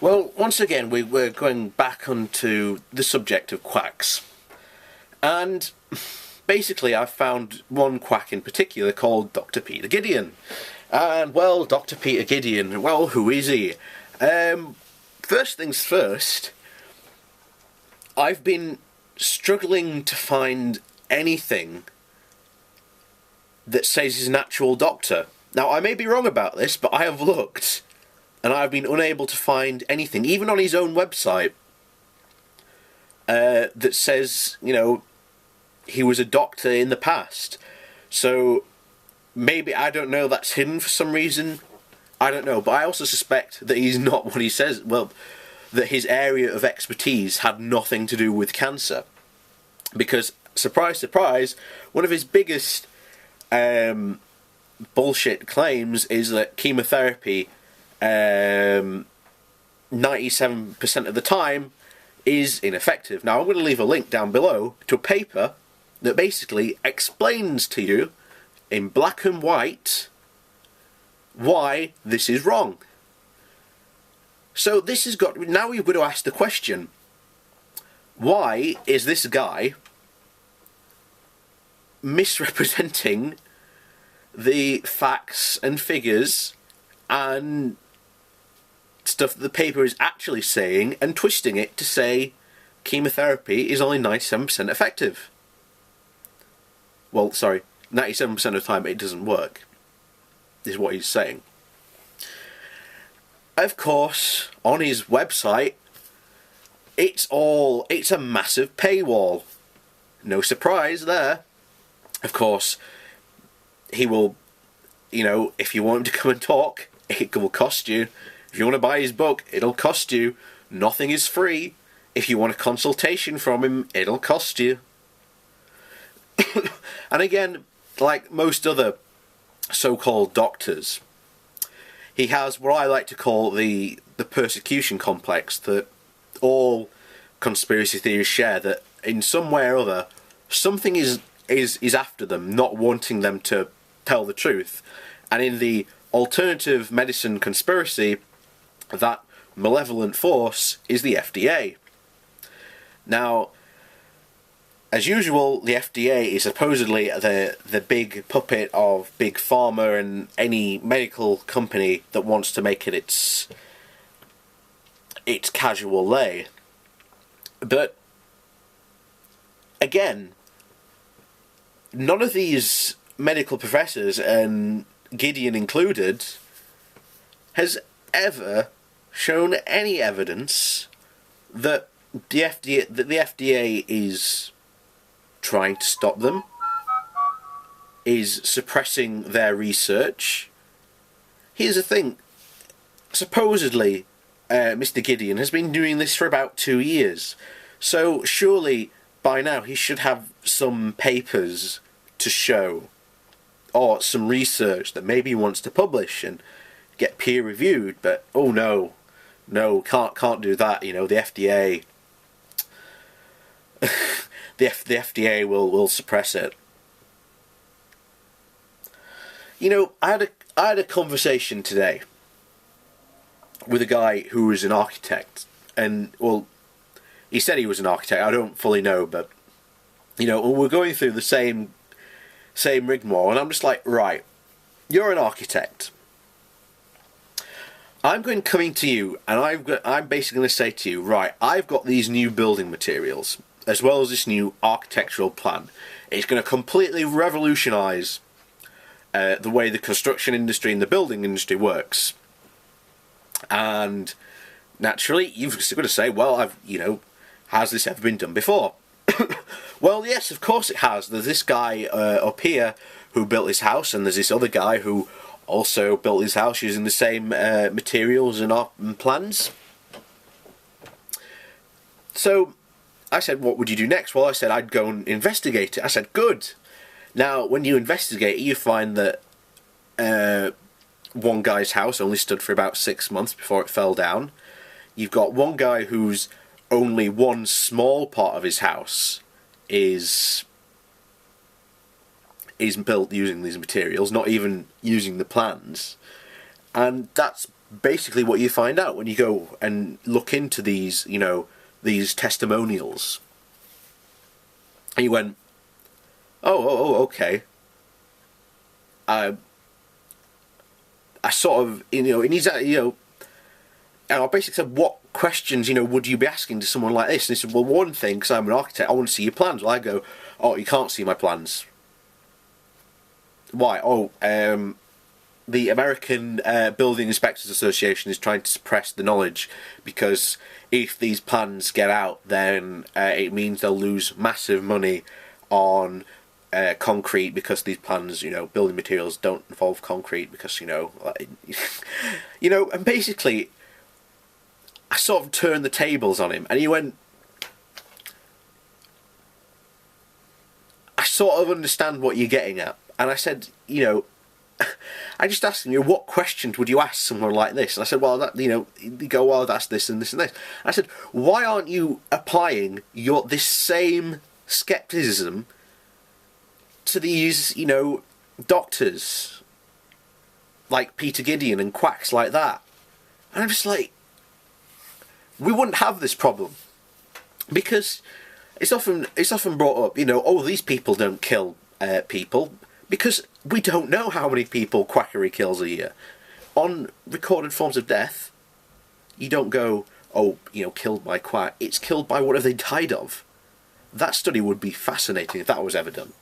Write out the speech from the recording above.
Well, once again, we're going back onto the subject of quacks. And basically, I've found one quack in particular called Dr. Peter Gideon. And, well, Dr. Peter Gideon, well, who is he? First things first, I've been struggling to find anything that says he's an actual doctor. Now, I may be wrong about this, but I have looked, and I've been unable to find anything, even on his own website, that says, you know, he was a doctor in the past. So, maybe, I don't know, that's hidden for some reason. I don't know, but I also suspect that he's not what he says, well, that his area of expertise had nothing to do with cancer. Because, surprise, surprise, one of his biggest bullshit claims is that chemotherapy 97% of the time is ineffective. Now, I'm going to leave a link down below to a paper that basically explains to you in black and white why this is wrong. So this has got, now we've got to ask the question, why is this guy misrepresenting the facts and figures and stuff that the paper is actually saying and twisting it to say chemotherapy is only 97% effective? Well, sorry, 97% of the time it doesn't work, is what he's saying. Of course, on his website, it's a massive paywall. No surprise there. Of course, he will, you know, if you want him to come and talk, it will cost you. If you want to buy his book, it'll cost you. Nothing is free. If you want a consultation from him, it'll cost you. And again, like most other so-called doctors, he has what I like to call the persecution complex that all conspiracy theories share, that in some way or other, something is after them, not wanting them to tell the truth. And in the alternative medicine conspiracy, that malevolent force is the FDA. Now, as usual, the FDA is supposedly the big puppet of Big Pharma and any medical company that wants to make it its casual lay. But again, none of these medical professors, and Gideon included, has ever shown any evidence that the FDA is trying to stop them, is suppressing their research. Here's the thing, supposedly Mr. Gideon has been doing this for about 2 years, so surely by now he should have some papers to show, or some research that maybe he wants to publish and get peer reviewed. But oh no, can't do that. You know, the FDA, the FDA will suppress it. You know, I had a conversation today with a guy who was an architect, and well, he said he was an architect. I don't fully know, but you know, we're going through the same rigmarole, and I'm just like, right, you're an architect. I'm coming to you, and I'm basically going to say to you, right, I've got these new building materials, as well as this new architectural plan. It's going to completely revolutionise the way the construction industry and the building industry works. And naturally, you've got to say, well, has this ever been done before? Well, yes, of course it has. There's this guy up here who built his house, and there's this other guy who also built his house using the same materials and plans. So I said, what would you do next? Well, I said I'd go and investigate it. I said, good. Now, when you investigate it, you find that one guy's house only stood for about 6 months before it fell down. You've got one guy whose only one small part of his house is built using these materials, not even using the plans. And that's basically what you find out when you go and look into these, you know, these testimonials. And you went, okay. I sort of, you know, and he's, you know, and I basically said, what questions, you know, would you be asking to someone like this? And he said, well, one thing, because I'm an architect, I want to see your plans. Well, I go, oh, you can't see my plans. Why? Oh, the American Building Inspectors Association is trying to suppress the knowledge, because if these plans get out, then it means they'll lose massive money on concrete, because these plans, you know, building materials don't involve concrete, because, you know, like, you know, and basically I sort of turned the tables on him, and he went, I sort of understand what you're getting at. And I said, you know, I just asked him, you know, what questions would you ask someone like this? And I said, well, that, you know, you go, well, that's this and this and this. And I said, why aren't you applying this same skepticism to these, you know, doctors like Peter Glidden and quacks like that? And I'm just like, we wouldn't have this problem, because it's often brought up, you know, oh, these people don't kill people, because we don't know how many people quackery kills a year. On recorded forms of death, you don't go, oh, you know, killed by quack. It's killed by what have they died of. That study would be fascinating if that was ever done.